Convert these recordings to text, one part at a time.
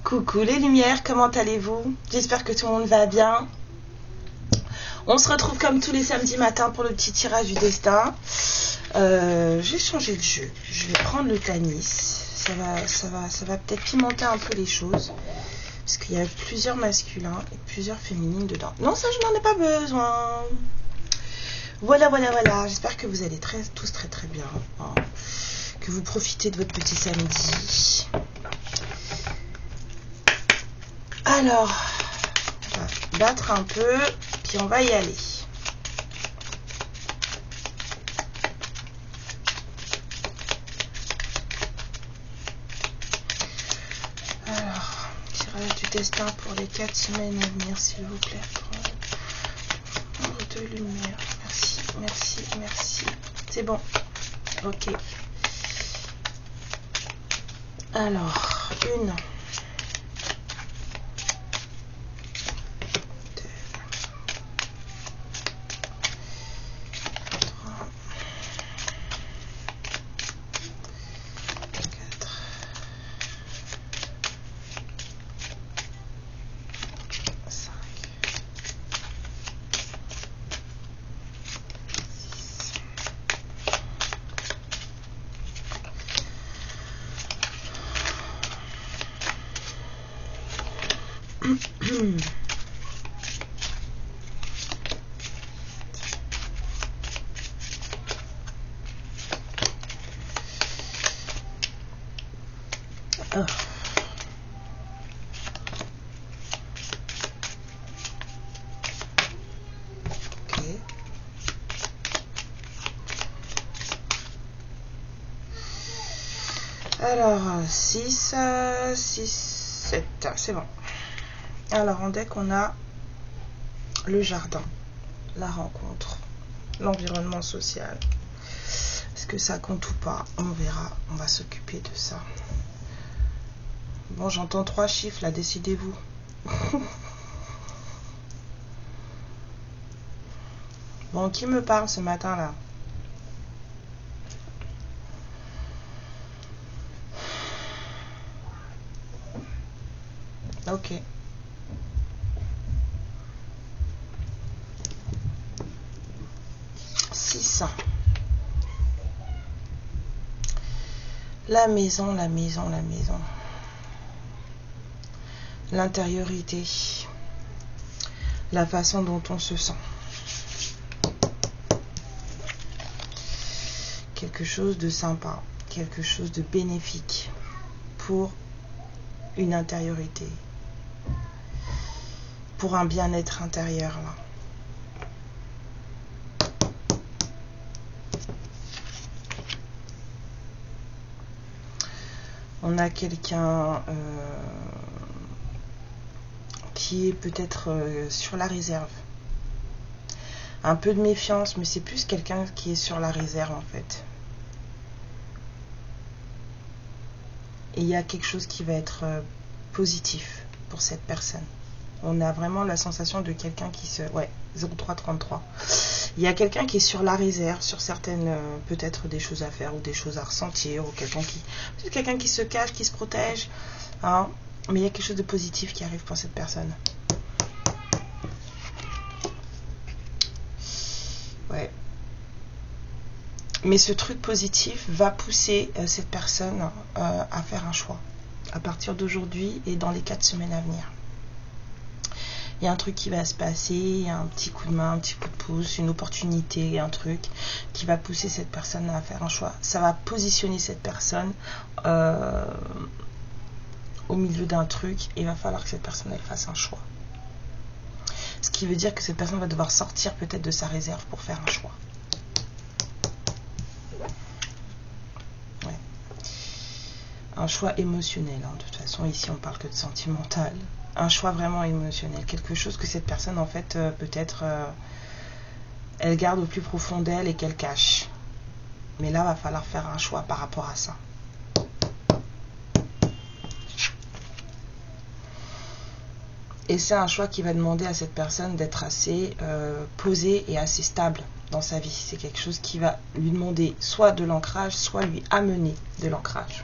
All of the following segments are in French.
Coucou les lumières, comment allez-vous? J'espère que tout le monde va bien. On se retrouve comme tous les samedis matins pour le petit tirage du destin. J'ai changé de jeu. Je vais prendre le Tanis. Ça va peut-être pimenter un peu les choses. Parce qu'il y a plusieurs masculins et plusieurs féminines dedans. Non, ça je n'en ai pas besoin. Voilà. J'espère que vous allez tous très bien. Hein. Que vous profitez de votre petit samedi. Alors, on va battre un peu, puis on va y aller. Alors, tirage du destin pour les 4 semaines à venir, s'il vous plaît. De lumière. Merci. C'est bon. Ok. Alors, 1. 2. Alors, 6, 7, c'est bon. Alors, en deck, on a le jardin, la rencontre, l'environnement social. Est-ce que ça compte ou pas? On verra, on va s'occuper de ça. Bon, j'entends 3 chiffres, là, décidez-vous. Bon, qui me parle ce matin-là? Ok. La maison. L'intériorité. La façon dont on se sent. Quelque chose de sympa. Quelque chose de bénéfique pour une intériorité. Pour un bien-être intérieur, là. On a quelqu'un qui est peut-être sur la réserve. Un peu de méfiance, mais c'est plus quelqu'un qui est sur la réserve en fait. Et il y a quelque chose qui va être positif pour cette personne. On a vraiment la sensation de quelqu'un qui se... Ouais, 0333. Il y a quelqu'un qui est sur la réserve, sur certaines, peut-être des choses à faire ou des choses à ressentir, ou quelqu'un qui se cache, qui se protège. Hein, mais il y a quelque chose de positif qui arrive pour cette personne. Ouais. Mais ce truc positif va pousser cette personne à faire un choix. À partir d'aujourd'hui et dans les 4 semaines à venir. Il y a un truc qui va se passer, il y a un petit coup de main, un petit coup de pouce, une opportunité, un truc qui va pousser cette personne à faire un choix. Ça va positionner cette personne au milieu d'un truc et il va falloir que cette personne elle fasse un choix. Ce qui veut dire que cette personne va devoir sortir peut-être de sa réserve pour faire un choix. Ouais. Un choix émotionnel, hein. De toute façon ici on parle que de sentimental. Un choix vraiment émotionnel, quelque chose que cette personne en fait peut-être elle garde au plus profond d'elle et qu'elle cache. Mais là va falloir faire un choix par rapport à ça. Et c'est un choix qui va demander à cette personne d'être assez posée et assez stable dans sa vie. C'est quelque chose qui va lui demander soit de l'ancrage, soit lui amener de l'ancrage.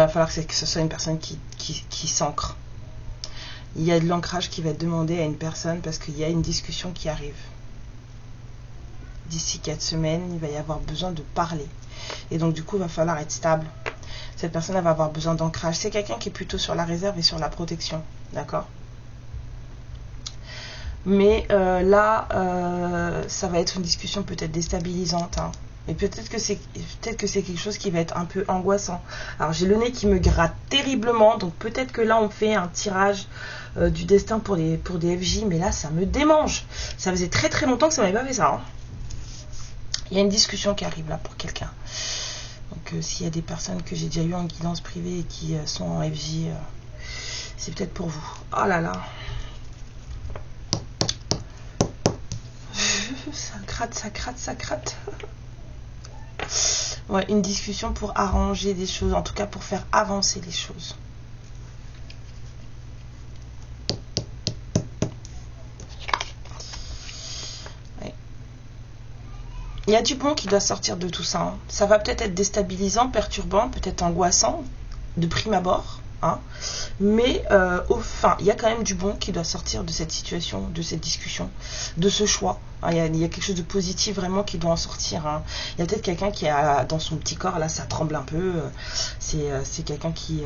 va falloir que ce soit une personne qui s'ancre. Il y a de l'ancrage qui va être demandé à une personne parce qu'il y a une discussion qui arrive. D'ici 4 semaines, il va y avoir besoin de parler. Et donc du coup, il va falloir être stable. Cette personne elle va avoir besoin d'ancrage. C'est quelqu'un qui est plutôt sur la réserve et sur la protection. D'accord? Mais là, ça va être une discussion peut-être déstabilisante. Hein. Et peut-être que c'est quelque chose qui va être un peu angoissant. Alors j'ai le nez qui me gratte terriblement. Donc peut-être que là, on fait un tirage du destin pour des FJ. Mais là, ça me démange. Ça faisait très très longtemps que ça m'avait pas fait ça. Hein. Il y a une discussion qui arrive là pour quelqu'un. Donc s'il y a des personnes que j'ai déjà eues en guidance privée et qui sont en FJ, c'est peut-être pour vous. Oh là là. Ça gratte, ça gratte, ça gratte. Ouais, une discussion pour arranger des choses, en tout cas pour faire avancer les choses. Il y a du bon qui doit sortir de tout ça. Hein. Ça va peut-être être déstabilisant, perturbant, peut-être angoissant, de prime abord. Hein. Mais il y a quand même du bon qui doit sortir de cette situation, de cette discussion, de ce choix. Hein. Il y a quelque chose de positif vraiment qui doit en sortir. Hein. Il y a peut-être quelqu'un qui a dans son petit corps, là ça tremble un peu. C'est quelqu'un qui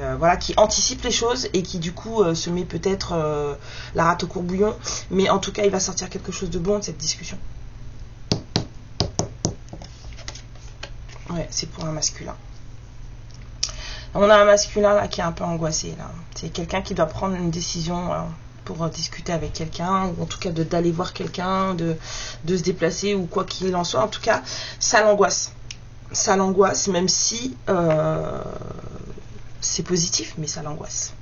anticipe les choses et qui du coup se met peut-être la rate au courbouillon. Mais en tout cas, il va sortir quelque chose de bon de cette discussion. Ouais, c'est pour un masculin. On a un masculin là qui est un peu angoissé. Là. C'est quelqu'un qui doit prendre une décision pour discuter avec quelqu'un, ou en tout cas d'aller voir quelqu'un, de se déplacer, ou quoi qu'il en soit. En tout cas, ça l'angoisse. Ça l'angoisse, même si c'est positif, mais ça l'angoisse.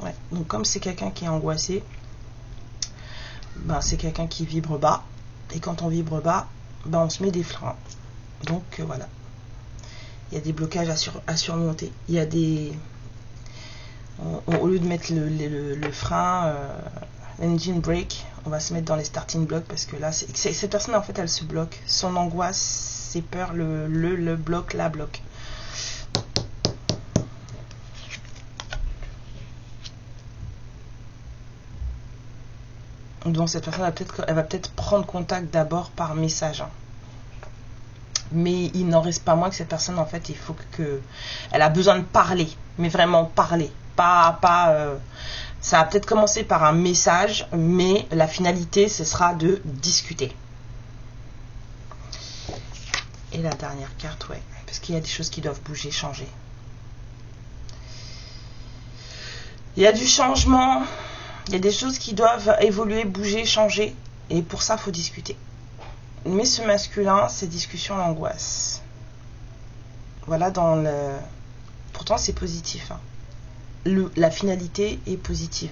Ouais. Donc comme c'est quelqu'un qui est angoissé, ben, c'est quelqu'un qui vibre bas. Et quand on vibre bas, ben, on se met des freins. Donc voilà. Il y a des blocages à surmonter. Il y a des... Au lieu de mettre le frein, l'engine brake, on va se mettre dans les starting blocks parce que là, cette personne en fait, elle se bloque. Son angoisse, ses peurs, le bloc, la bloque. Donc cette personne elle va peut-être prendre contact d'abord par message. Hein. Mais il n'en reste pas moins que cette personne, en fait, il faut elle a besoin de parler, mais vraiment parler. Ça va peut-être commencer par un message, mais la finalité, ce sera de discuter. Et la dernière carte, ouais, parce qu'il y a des choses qui doivent bouger, changer. Il y a du changement. Il y a des choses qui doivent évoluer, bouger, changer. Et pour ça, il faut discuter. Mais ce masculin, ces discussions l'angoissent. Voilà, pourtant, c'est positif. Hein. La finalité est positive.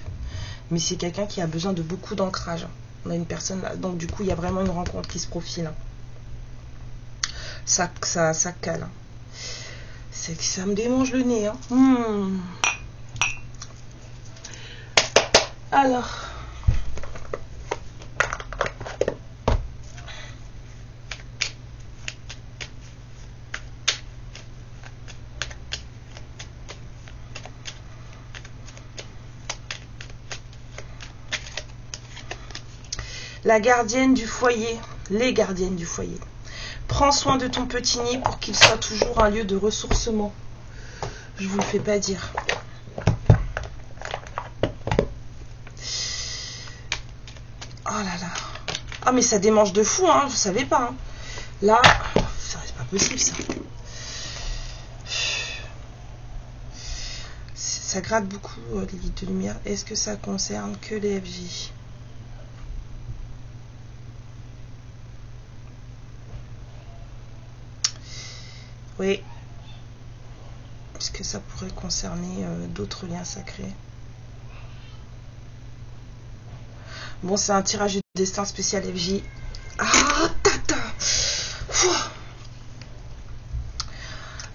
Mais c'est quelqu'un qui a besoin de beaucoup d'ancrage. On a une personne là. Donc, du coup, il y a vraiment une rencontre qui se profile. Ça cale. Hein. C'est que ça me démange le nez. Hein. Alors, la gardienne du foyer, les gardiennes du foyer. Prends soin de ton petit nid pour qu'il soit toujours un lieu de ressourcement. Je vous le fais pas dire. Oh là là. Ah mais ça démange de fou, hein, je savais pas. Hein. Là, c'est pas possible ça. Ça gratte beaucoup les vides de lumière. Est-ce que ça concerne que les FJ? Oui. Est-ce que ça pourrait concerner d'autres liens sacrés? Bon, c'est un tirage du destin spécial FJ. Ah, tata.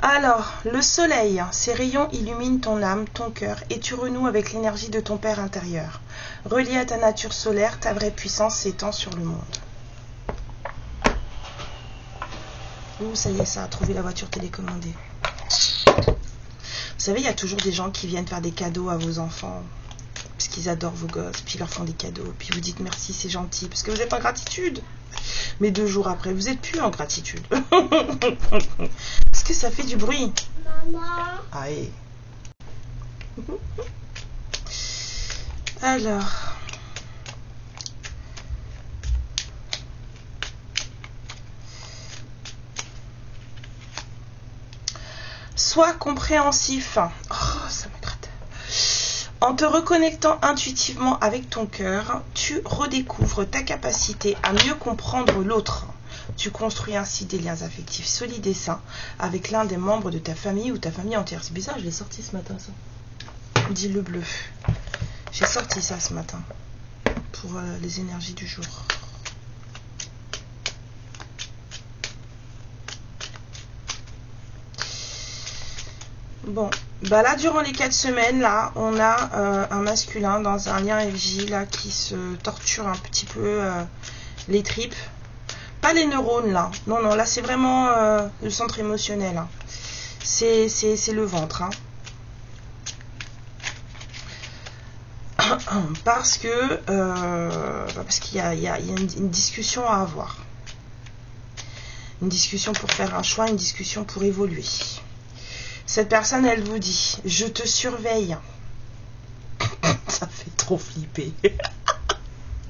Alors, le soleil, ses rayons illuminent ton âme, ton cœur, et tu renoues avec l'énergie de ton Père intérieur. Relié à ta nature solaire, ta vraie puissance s'étend sur le monde. Ouh, ça y est, ça a trouvé la voiture télécommandée. Vous savez, il y a toujours des gens qui viennent faire des cadeaux à vos enfants. Parce qu'ils adorent vos gosses. Puis ils leur font des cadeaux. Puis vous dites merci, c'est gentil. Parce que vous êtes en gratitude. Mais 2 jours après, vous n'êtes plus en gratitude. Est-ce que ça fait du bruit? Maman. Aïe. Alors. Sois compréhensif. Oh, ça me gratte. En te reconnectant intuitivement avec ton cœur, tu redécouvres ta capacité à mieux comprendre l'autre. Tu construis ainsi des liens affectifs solides et sains avec l'un des membres de ta famille ou ta famille entière. C'est bizarre, je l'ai sorti ce matin, ça. Dit le bleu. J'ai sorti ça ce matin pour les énergies du jour. Bon, bah là, durant les 4 semaines, là, on a un masculin dans un lien FJ, là, qui se torture un petit peu les tripes. Pas les neurones, là. Non, non, là, c'est vraiment le centre émotionnel. Hein. C'est le ventre. Hein. Parce qu'il y a une discussion à avoir. Une discussion pour faire un choix, une discussion pour évoluer. Cette personne, elle vous dit, je te surveille. Ça fait trop flipper.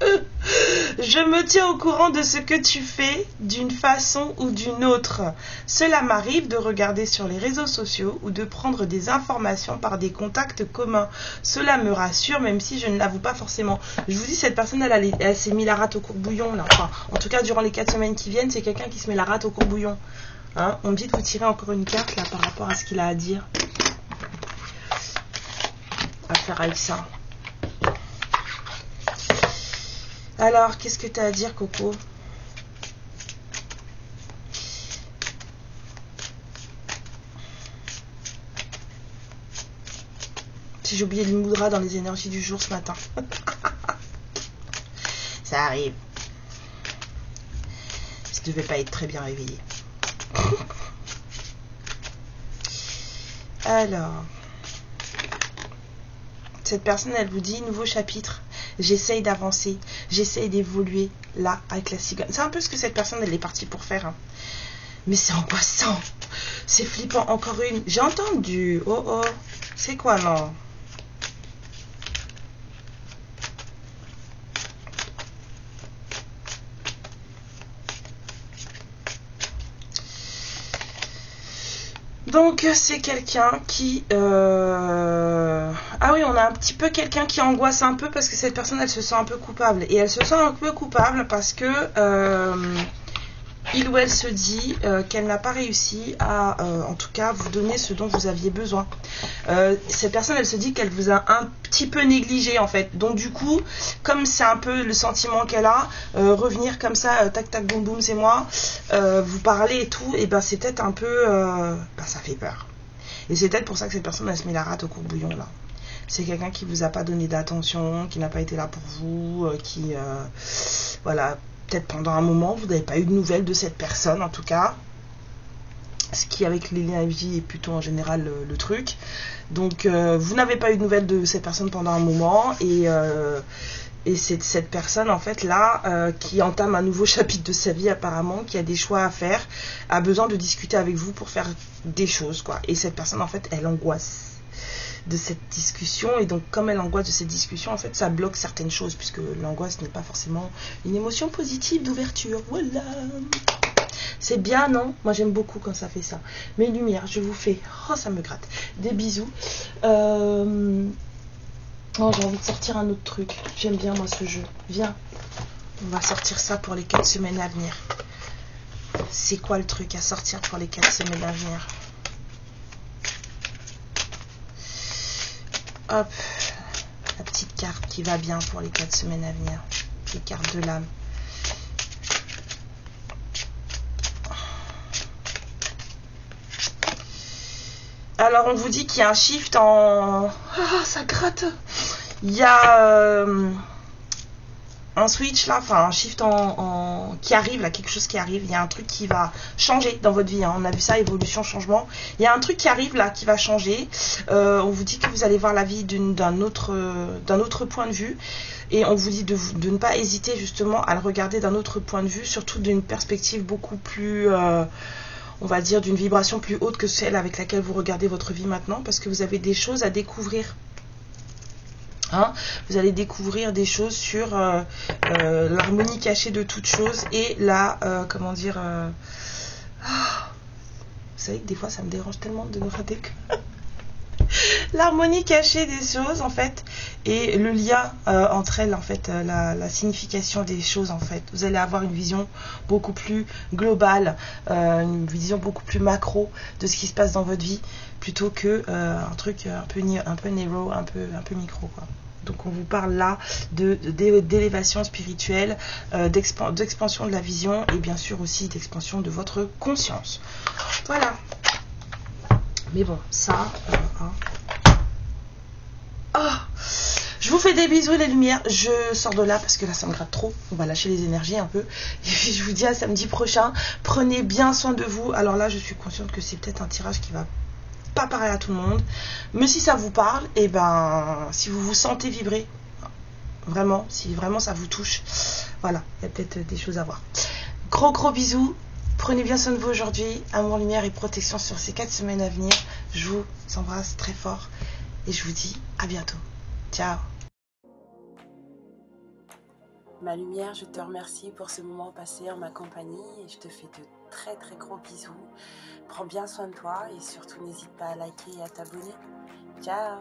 Je me tiens au courant de ce que tu fais d'une façon ou d'une autre. Cela m'arrive de regarder sur les réseaux sociaux ou de prendre des informations par des contacts communs. Cela me rassure, même si je ne l'avoue pas forcément. Je vous dis, cette personne, elle s'est mis la rate au courbouillon. Là. Enfin, en tout cas, durant les 4 semaines qui viennent, c'est quelqu'un qui se met la rate au courbouillon. Hein, on me dit de vous tirer encore une carte là par rapport à ce qu'il a à dire. À faire avec ça. Alors, qu'est-ce que tu as à dire, Coco? Si j'ai oublié le moudra dans les énergies du jour ce matin. Ça arrive. Je ne devais pas être très bien réveillée. Alors, cette personne, elle vous dit, nouveau chapitre. J'essaye d'avancer, j'essaye d'évoluer là avec la cigogne. C'est un peu ce que cette personne, elle est partie pour faire. Hein. Mais c'est angoissant, c'est flippant. Encore une, j'ai entendu. Oh oh, c'est quoi non? Donc c'est quelqu'un qui... Ah oui, on a un petit peu quelqu'un qui angoisse un peu parce que cette personne, elle se sent un peu coupable. Et elle se sent un peu coupable parce que il ou elle se dit qu'elle n'a pas réussi à, en tout cas, vous donner ce dont vous aviez besoin. Cette personne, elle se dit qu'elle vous a un petit peu négligé en fait. Donc du coup, comme c'est un peu le sentiment qu'elle a, revenir comme ça, tac tac boum boum, c'est moi, vous parler et tout, et ben c'est peut-être un peu, ça fait peur. Et c'est peut-être pour ça que cette personne, elle se met la rate au courbouillon là. C'est quelqu'un qui vous a pas donné d'attention, qui n'a pas été là pour vous, qui, voilà, peut-être pendant un moment, vous n'avez pas eu de nouvelles de cette personne en tout cas. Ce qui avec les liens FJ est plutôt en général le truc. Donc vous n'avez pas eu de nouvelles de cette personne pendant un moment et c'est cette personne en fait là qui entame un nouveau chapitre de sa vie apparemment, qui a des choix à faire, a besoin de discuter avec vous pour faire des choses quoi. Et cette personne en fait elle angoisse de cette discussion et donc comme elle angoisse de cette discussion en fait ça bloque certaines choses puisque l'angoisse n'est pas forcément une émotion positive d'ouverture. Voilà. C'est bien, non? Moi, j'aime beaucoup quand ça fait ça. Mes lumières, je vous fais... Oh, ça me gratte. Des bisous. Oh, j'ai envie de sortir un autre truc. J'aime bien, moi, ce jeu. Viens. On va sortir ça pour les 4 semaines à venir. C'est quoi le truc à sortir pour les 4 semaines à venir? Hop. La petite carte qui va bien pour les 4 semaines à venir. Les cartes de l'âme. Alors, on vous dit qu'il y a un shift en... Ah, ça gratte. Il y a un switch là, enfin un shift qui arrive là, quelque chose qui arrive, il y a un truc qui va changer dans votre vie, hein. On a vu ça, évolution, changement, il y a un truc qui arrive là, qui va changer, on vous dit que vous allez voir la vie d'un autre point de vue, et on vous dit de ne pas hésiter justement à le regarder d'un autre point de vue, surtout d'une perspective beaucoup plus, on va dire d'une vibration plus haute que celle avec laquelle vous regardez votre vie maintenant, parce que vous avez des choses à découvrir. Hein, vous allez découvrir des choses sur l'harmonie cachée de toutes choses et la, comment dire, vous savez que des fois ça me dérange tellement de rater que l'harmonie cachée des choses en fait et le lien entre elles en fait, la signification des choses en fait. Vous allez avoir une vision beaucoup plus globale, une vision beaucoup plus macro de ce qui se passe dans votre vie plutôt que un truc un peu narrow, un peu micro quoi. Donc on vous parle là d'élévation spirituelle, d'expansion de la vision et bien sûr aussi d'expansion de votre conscience. Voilà. Mais bon, ça... hein. Oh, je vous fais des bisous les lumières. Je sors de là parce que là ça me gratte trop. On va lâcher les énergies un peu. Et puis je vous dis à samedi prochain. Prenez bien soin de vous. Alors là je suis consciente que c'est peut-être un tirage qui va pas parler à tout le monde, mais si ça vous parle, et ben si vous vous sentez vibrer vraiment, si vraiment ça vous touche, voilà, il y a peut-être des choses à voir. Gros bisous, prenez bien soin de vous aujourd'hui, amour, lumière et protection sur ces 4 semaines à venir. Je vous embrasse très fort et je vous dis à bientôt. Ciao. Ma lumière, je te remercie pour ce moment passé en ma compagnie et je te fais de très gros bisous. Prends bien soin de toi et surtout n'hésite pas à liker et à t'abonner. Ciao.